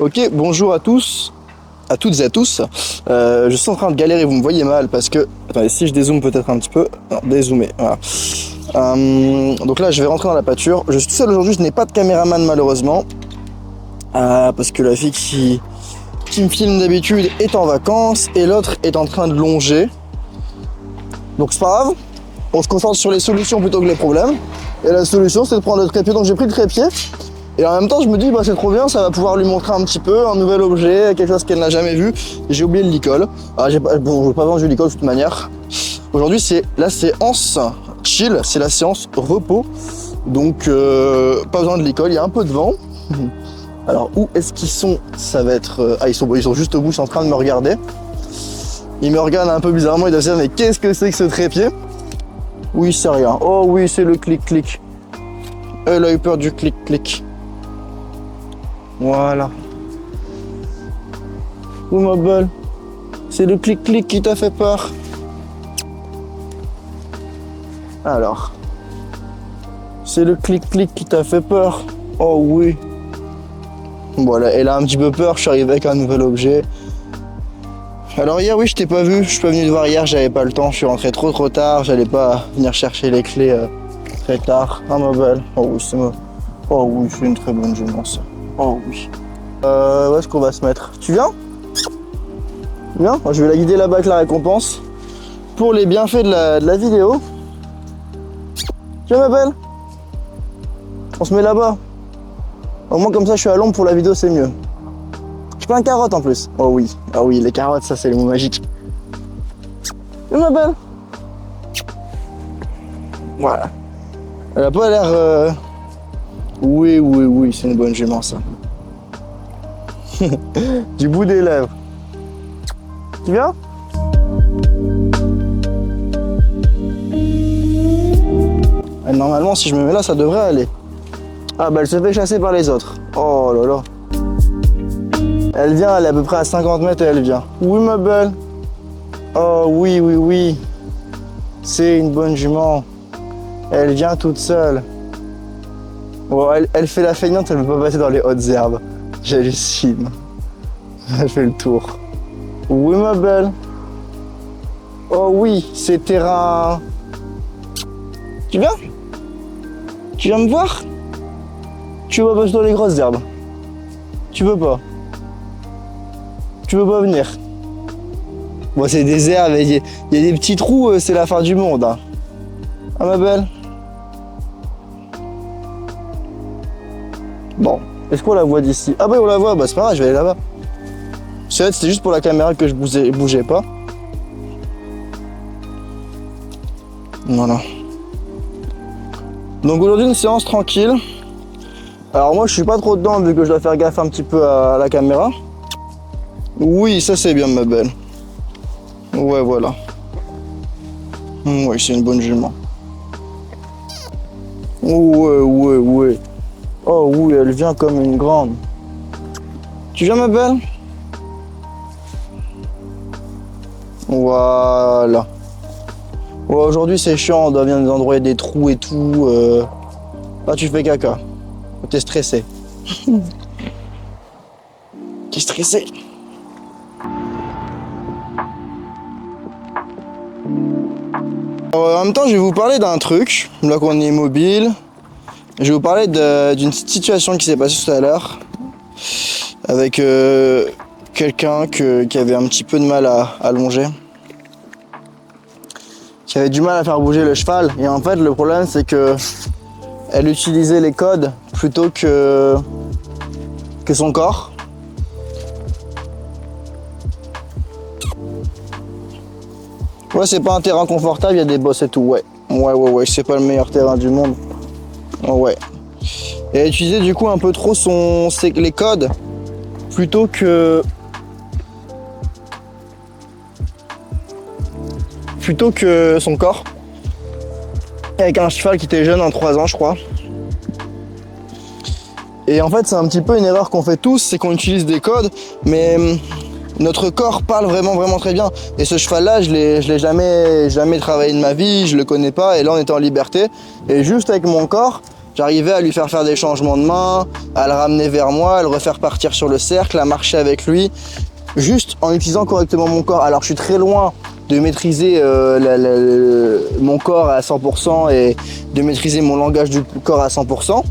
Ok, bonjour à tous, à toutes et à tous. Je suis en train de galérer, vous me voyez mal parce que... Attendez, si je dézoome peut-être un petit peu. Non, dézoomer, voilà. Donc là, je vais rentrer dans la pâture. Je suis tout seul aujourd'hui, je n'ai pas de caméraman malheureusement. Parce que la fille qui me filme d'habitude est en vacances et l'autre est en train de longer. Donc c'est pas grave, on se concentre sur les solutions plutôt que les problèmes. Et la solution, c'est de prendre le trépied. Donc j'ai pris le trépied. Et en même temps, je me dis, bah, c'est trop bien, ça va pouvoir lui montrer un petit peu un nouvel objet, quelque chose qu'elle n'a jamais vu. Et j'ai oublié le licol. Alors, je n'ai pas vendu le licol de toute manière. Aujourd'hui, c'est la séance chill, c'est la séance repos. Donc, pas besoin de licol, il y a un peu de vent. Alors, où est-ce qu'ils sont? Ça va être... ils sont juste au bout, ils sont en train de me regarder. Ils me regardent un peu bizarrement, ils doivent se dire, mais qu'est-ce que c'est que ce trépied? Oui, c'est rien. Oh oui, c'est le clic-clic. Elle a eu peur du clic-clic. Voilà. Oui ma belle, c'est le clic-clic qui t'a fait peur. Alors, c'est le clic-clic qui t'a fait peur. Oh oui. Voilà, elle a un petit peu peur, je suis arrivé avec un nouvel objet. Alors hier, oui, je t'ai pas vu, je suis pas venu te voir hier, j'avais pas le temps, je suis rentré trop tard, j'allais pas venir chercher les clés très tard. Ah ma belle, oh oui, oh oui, c'est une très bonne jument ça. Oh oui. Où est-ce qu'on va se mettre? Tu viens? Viens, je vais la guider là-bas avec la récompense. Pour les bienfaits de la vidéo. Tiens ma belle. On se met là-bas. Au moins comme ça je suis à l'ombre pour la vidéo, c'est mieux. Je prends une carotte en plus. Oh oui, ah oui, les carottes, ça c'est le mot magique. Viens ma belle. Voilà. Elle a pas l'air... Oui, c'est une bonne jument ça. Du bout des lèvres. Tu viens? Et normalement, si je me mets là, ça devrait aller. Ah bah elle se fait chasser par les autres. Oh là là. Elle vient, elle est à peu près à 50 mètres et elle vient. Oui ma belle. Oh oui. C'est une bonne jument. Elle vient toute seule. Bon, elle fait la feignante, elle ne peut pas passer dans les hautes herbes. J'hallucine. Elle fait le tour. Oui ma belle. Oh oui, c'est terrain. Tu viens? Tu viens me voir? Tu veux pas passer dans les grosses herbes? Tu veux pas? Tu veux pas venir? Bon, c'est des herbes, il y a des petits trous, c'est la fin du monde. Hein. Ah ma belle. Bon, est-ce qu'on la voit d'ici? Ah bah on la voit, bah c'est pas grave, je vais aller là-bas. C'était juste pour la caméra que je bougeais pas. Voilà. Donc aujourd'hui une séance tranquille. Alors moi je suis pas trop dedans vu que je dois faire gaffe un petit peu à la caméra. Oui, ça c'est bien ma belle. Ouais voilà. Oui, c'est une bonne jument. Ouais. Oh oui, elle vient comme une grande. Tu viens ma belle? Voilà. Ouais, aujourd'hui c'est chiant, on doit venir nous endroyer des trous et tout. Là tu fais caca. T'es stressé. T'es stressé. Alors, en même temps, je vais vous parler d'un truc. Là qu'on est mobile. Je vais vous parler d'une situation qui s'est passée tout à l'heure avec quelqu'un qui avait un petit peu de mal à longer, qui avait du mal à faire bouger le cheval. Et en fait, le problème, c'est que elle utilisait les codes plutôt que son corps. Ouais, c'est pas un terrain confortable, il y a des bosses et tout, ouais. Ouais, c'est pas le meilleur terrain du monde. Ouais. Et elle utilisait du coup un peu trop les codes plutôt que son corps. Avec un cheval qui était jeune, en 3 ans je crois. Et en fait c'est un petit peu une erreur qu'on fait tous, c'est qu'on utilise des codes, mais notre corps parle vraiment très bien. Et ce cheval là, je l'ai jamais travaillé de ma vie, je le connais pas, et là on était en liberté. Et juste avec mon corps, J'arrivais à lui faire des changements de main, à le ramener vers moi, à le refaire partir sur le cercle, à marcher avec lui, juste en utilisant correctement mon corps. Alors je suis très loin de maîtriser mon corps à 100% et de maîtriser mon langage du corps à 100%.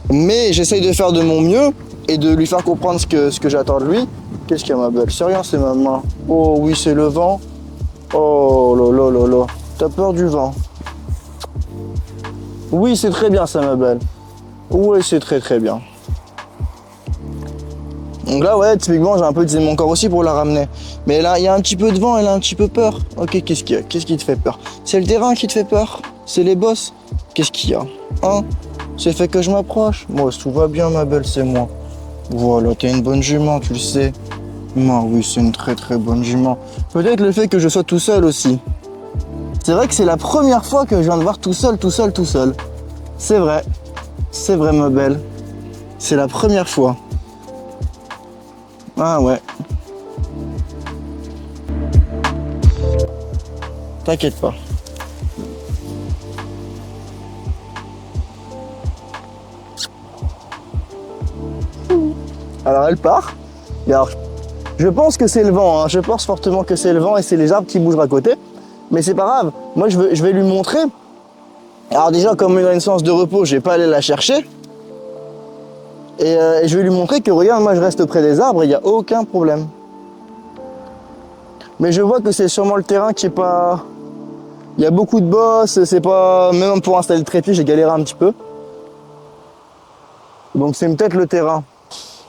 Mais j'essaye de faire de mon mieux et de lui faire comprendre ce que j'attends de lui. Qu'est-ce qu'il y a, ma belle? C'est rien, c'est ma main. Oh oui, c'est le vent. Oh là là là là. T'as peur du vent? Oui, c'est très bien ça, ma belle. Oui, c'est très très bien. Donc là, ouais, typiquement, j'ai un peu utilisé mon corps aussi pour la ramener. Mais là, il y a un petit peu de vent, elle a un petit peu peur. Ok, qu'est-ce qu'il y a? Qu'est-ce qui te fait peur? C'est le terrain qui te fait peur? C'est les bosses? Qu'est-ce qu'il y a? Hein? C'est fait que je m'approche? Moi, tout va bien, ma belle, c'est moi. Voilà, t'es une bonne jument, tu le sais. Moi, oui, c'est une très très bonne jument. Peut-être le fait que je sois tout seul aussi. C'est vrai que c'est la première fois que je viens de voir tout seul. C'est vrai, ma belle. C'est la première fois. Ah ouais. T'inquiète pas. Alors elle part. Et alors, je pense que c'est le vent, hein. Je pense fortement que c'est le vent et c'est les arbres qui bougent à côté. Mais c'est pas grave. Moi je vais lui montrer. Alors déjà, comme il a une séance de repos, je vais pas aller la chercher. Et je vais lui montrer que regarde, moi je reste près des arbres, il n'y a aucun problème. Mais je vois que c'est sûrement le terrain qui est pas... Il y a beaucoup de bosses, c'est pas... Même pour installer le trépied, j'ai galéré un petit peu. Donc c'est peut-être le terrain.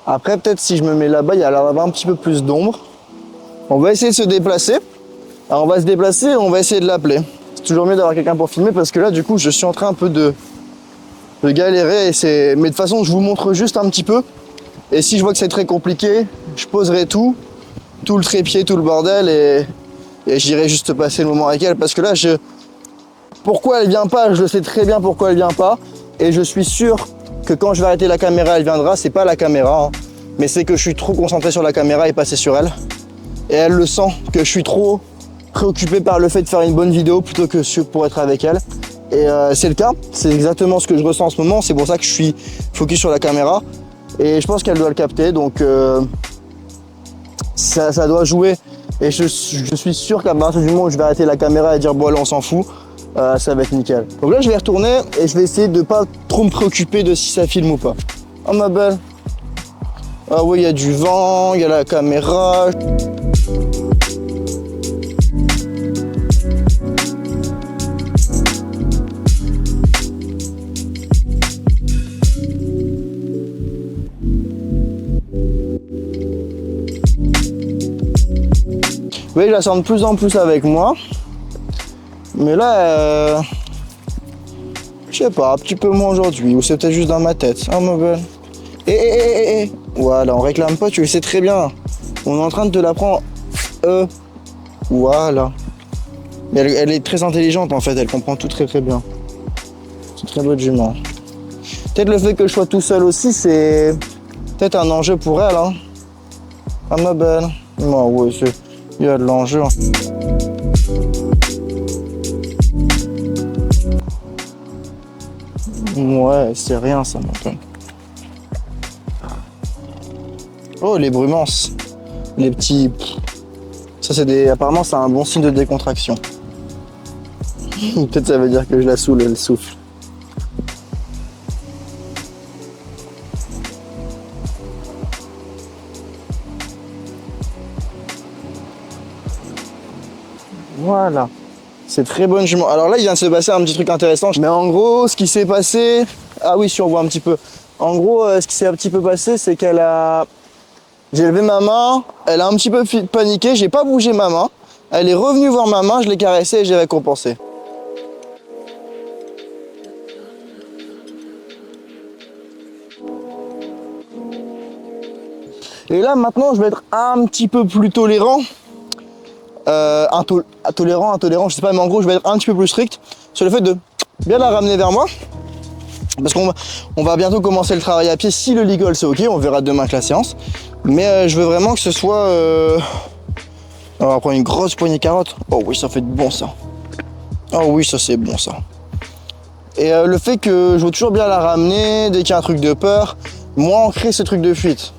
Après, peut-être si je me mets là-bas, il y a l'air d'avoir un petit peu plus d'ombre. On va essayer de se déplacer. Alors on va se déplacer et on va essayer de l'appeler. C'est toujours mieux d'avoir quelqu'un pour filmer parce que là, du coup, je suis en train un peu de galérer. Mais de toute façon, je vous montre juste un petit peu. Et si je vois que c'est très compliqué, je poserai tout le trépied, tout le bordel et j'irai juste passer le moment avec elle. Parce que là, pourquoi elle vient pas, je sais très bien pourquoi elle vient pas. Et je suis sûr que quand je vais arrêter la caméra, elle viendra. C'est pas la caméra, hein, mais c'est que je suis trop concentré sur la caméra et passer sur elle. Et elle le sent, que je suis trop préoccupé par le fait de faire une bonne vidéo plutôt que pour être avec elle. Et c'est le cas, c'est exactement ce que je ressens en ce moment. C'est pour ça que je suis focus sur la caméra. Et je pense qu'elle doit le capter, donc ça doit jouer. Et je suis sûr qu'à partir du moment où je vais arrêter la caméra et dire bon allez on s'en fout, ça va être nickel. Donc là je vais retourner et je vais essayer de pas trop me préoccuper de si ça filme ou pas. Oh ma belle. Ah oui, il y a du vent, il y a la caméra. Oui, je la sens de plus en plus avec moi. Mais là, je sais pas, un petit peu moins aujourd'hui. Ou c'est peut-être juste dans ma tête. Oh ma belle. Eh. Voilà, on réclame pas, tu le sais très bien. On est en train de te l'apprendre. Voilà. Mais elle est très intelligente en fait, elle comprend tout très très bien. C'est une très bonne jument. Peut-être le fait que je sois tout seul aussi, c'est peut-être un enjeu pour elle. Hein. Ah ma belle. Oh, ouais, il y a de l'enjeu. Ouais, c'est rien ça maintenant. Oh, les brumances. Les petits... Ça c'est des... Apparemment c'est un bon signe de décontraction. Peut-être ça veut dire que je la saoule, elle souffle. Voilà. C'est très bonne jument. Alors là, il vient de se passer un petit truc intéressant. Mais en gros, ce qui s'est passé... Ah oui, si on voit un petit peu. En gros, ce qui s'est un petit peu passé, c'est qu'elle a... J'ai levé ma main, elle a un petit peu paniqué, j'ai pas bougé ma main. Elle est revenue voir ma main, je l'ai caressée et j'ai récompensé. Et là, maintenant, je vais être un petit peu plus tolérant. Intolérant, je sais pas, mais en gros, je vais être un petit peu plus strict sur le fait de bien la ramener vers moi. Parce qu'on va bientôt commencer le travail à pied. Si le ligol c'est ok, on verra demain avec la séance. Mais je veux vraiment que ce soit... On va prendre une grosse poignée de carottes. Oh oui, ça fait bon ça. Oh oui, ça c'est bon ça. Et le fait que je veux toujours bien la ramener, dès qu'il y a un truc de peur, moi ancrer ce truc de fuite.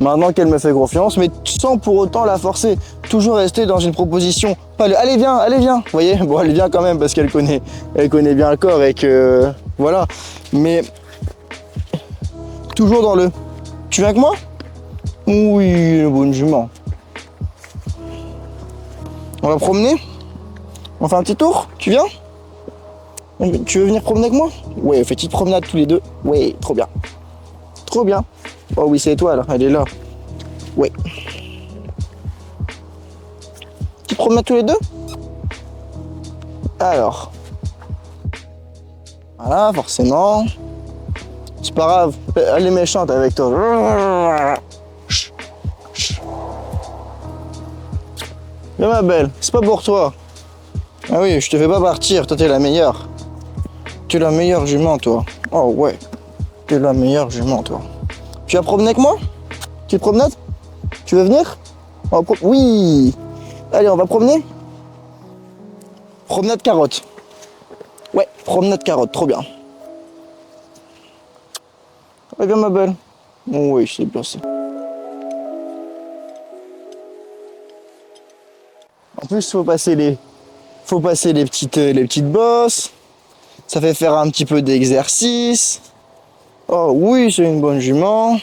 Maintenant qu'elle me fait confiance, mais sans pour autant la forcer. Toujours rester dans une proposition. Pas le allez viens, vous voyez. Bon, elle vient quand même parce qu'elle connaît bien le corps et que voilà. Mais toujours dans le tu viens avec moi? Oui, bonne jument. On va promener? On fait un petit tour? Tu viens? Tu veux venir promener avec moi? Ouais, petite promenade tous les deux. Ouais, trop bien. Trop bien. Oh oui, c'est étoile, elle est là. Ouais. Petite promenade tous les deux? Alors. Voilà, forcément. C'est pas grave, elle est méchante avec toi. Viens ma belle, c'est pas pour toi. Ah oui, je te fais pas partir, toi t'es la meilleure. Tu es la meilleure jument toi. Oh ouais, tu es la meilleure jument toi. Tu vas promener avec moi? Petite promenade? Tu veux venir? Oui. Allez, on va promener? Promenade carotte. Ouais, promenade carotte, trop bien. Ouais, viens ma belle. Oh, oui, c'est bien ça. En plus, faut passer les petites bosses. Ça fait faire un petit peu d'exercice. Oh oui, c'est une bonne jument.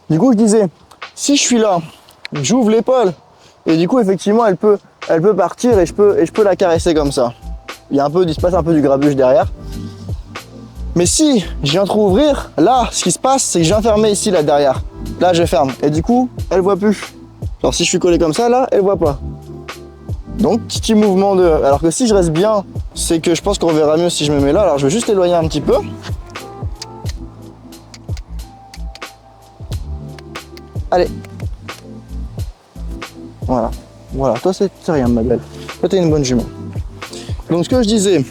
Du coup, je disais, si je suis là, j'ouvre l'épaule et du coup, effectivement, elle peut partir et je peux la caresser comme ça. Il se passe un peu du grabuge derrière. Mais si je viens trop ouvrir, là, ce qui se passe, c'est que je viens fermer ici, là, derrière. Là, je ferme. Et du coup, elle voit plus. Genre, si je suis collé comme ça, là, elle voit pas. Donc, petit mouvement de... Alors que si je reste bien, c'est que je pense qu'on verra mieux si je me mets là. Alors, je vais juste l'éloigner un petit peu. Allez. Voilà. Voilà. Toi, c'est rien, ma belle. Toi, t'es une bonne jument. Donc, ce que je disais...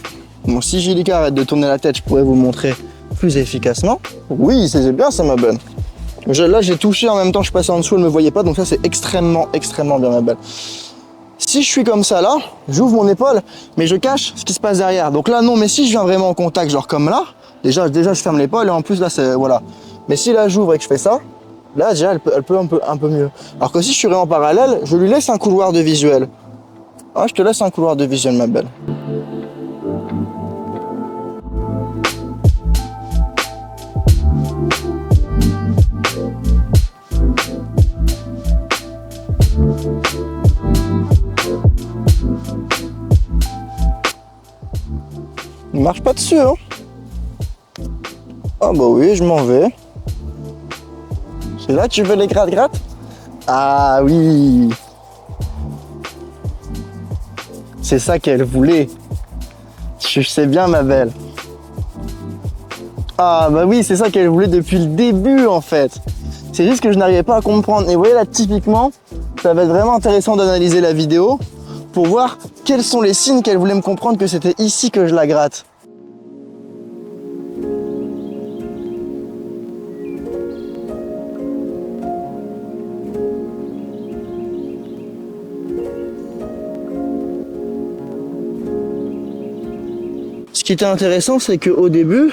Bon, si Gillica arrête de tourner la tête, je pourrais vous montrer plus efficacement. Oui, c'est bien ça, ma belle. Là, j'ai touché en même temps, je passais en dessous, elle ne me voyait pas, donc ça, c'est extrêmement bien, ma belle. Si je suis comme ça, là, j'ouvre mon épaule, mais je cache ce qui se passe derrière. Donc là, non, mais si je viens vraiment en contact, genre comme là, déjà je ferme l'épaule, et en plus, là, c'est... Voilà. Mais si là, j'ouvre et que je fais ça, là, déjà, elle peut un peu mieux. Alors que si je suis en parallèle, je lui laisse un couloir de visuel. Ah, je te laisse un couloir de visuel, ma belle. Il marche pas dessus, hein. Ah bah oui, je m'en vais. C'est là que tu veux les gratte-gratte? Ah oui. C'est ça qu'elle voulait. Je sais bien, ma belle. Ah bah oui, c'est ça qu'elle voulait depuis le début, en fait. C'est juste que je n'arrivais pas à comprendre. Et vous voyez là, typiquement, ça va être vraiment intéressant d'analyser la vidéo pour voir quels sont les signes qu'elle voulait me comprendre que c'était ici que je la gratte. Ce qui était intéressant, c'est qu'au début,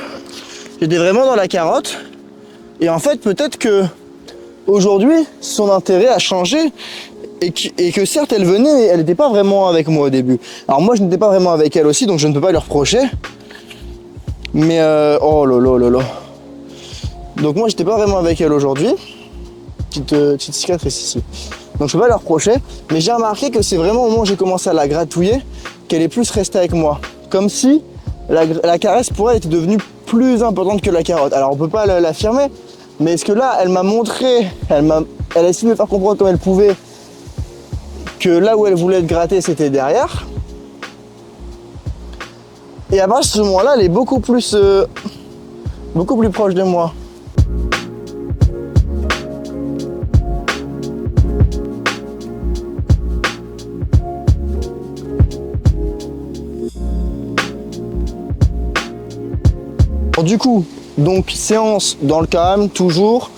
j'étais vraiment dans la carotte. Et en fait, peut-être que aujourd'hui, son intérêt a changé. Et que certes, elle venait, mais elle n'était pas vraiment avec moi au début. Alors moi, je n'étais pas vraiment avec elle aussi, donc je ne peux pas lui reprocher. Mais oh là là là là. Donc moi, j'étais pas vraiment avec elle aujourd'hui. Petite cicatrice ici. Donc je peux pas lui reprocher. Mais j'ai remarqué que c'est vraiment au moment où j'ai commencé à la gratouiller qu'elle est plus restée avec moi. Comme si la caresse pour elle était devenue plus importante que la carotte. Alors on peut pas l'affirmer, mais est-ce que là, elle m'a montré, elle a essayé de me faire comprendre comme elle pouvait que là où elle voulait être grattée, c'était derrière. Et à partir de ce moment-là, elle est beaucoup plus proche de moi. Du coup, donc séance dans le calme, toujours.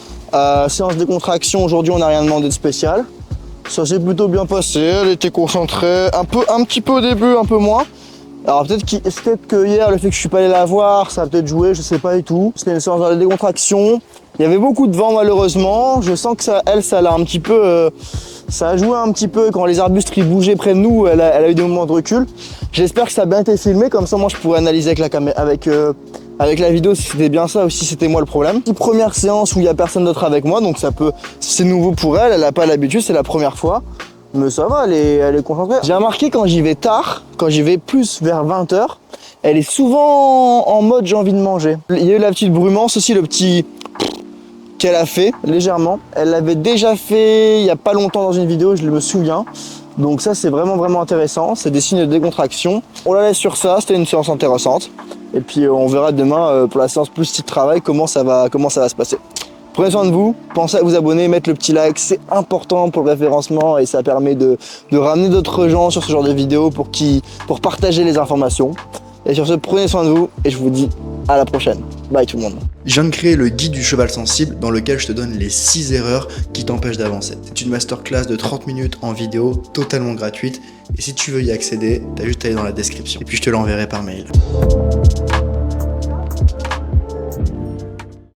Séance de contraction, aujourd'hui on n'a rien demandé de spécial. Ça s'est plutôt bien passé, elle était concentrée, un petit peu au début, un peu moins. Alors peut-être que hier, le fait que je suis pas allé la voir, ça a peut-être joué, je sais pas du tout. C'était une séance de décontraction. Il y avait beaucoup de vent malheureusement. Je sens que ça l'a un petit peu, ça a joué un petit peu quand les arbustes qui bougeaient près de nous. Elle a eu des moments de recul. J'espère que ça a bien été filmé, comme ça moi je pourrais analyser avec la caméra, avec la vidéo si c'était bien ça ou si c'était moi le problème. Une première séance où il y a personne d'autre avec moi, donc ça peut, c'est nouveau pour elle. Elle a pas l'habitude, c'est la première fois. Mais ça va, elle est concentrée. J'ai remarqué quand j'y vais tard, quand j'y vais plus vers 20 h, elle est souvent en mode j'ai envie de manger. Il y a eu la petite brumance aussi, le petit qu'elle a fait légèrement. Elle l'avait déjà fait il y a pas longtemps dans une vidéo, je me souviens. Donc ça c'est vraiment intéressant, c'est des signes de décontraction. On la laisse sur ça, c'était une séance intéressante. Et puis on verra demain pour la séance plus type travail comment ça va se passer. Prenez soin de vous, pensez à vous abonner, mettre le petit like, c'est important pour le référencement et ça permet de ramener d'autres gens sur ce genre de vidéos pour partager les informations. Et sur ce, prenez soin de vous et je vous dis à la prochaine. Bye tout le monde. Je viens de créer le guide du cheval sensible dans lequel je te donne les 6 erreurs qui t'empêchent d'avancer. C'est une masterclass de 30 minutes en vidéo, totalement gratuite. Et si tu veux y accéder, t'as juste à aller dans la description. Et puis je te l'enverrai par mail.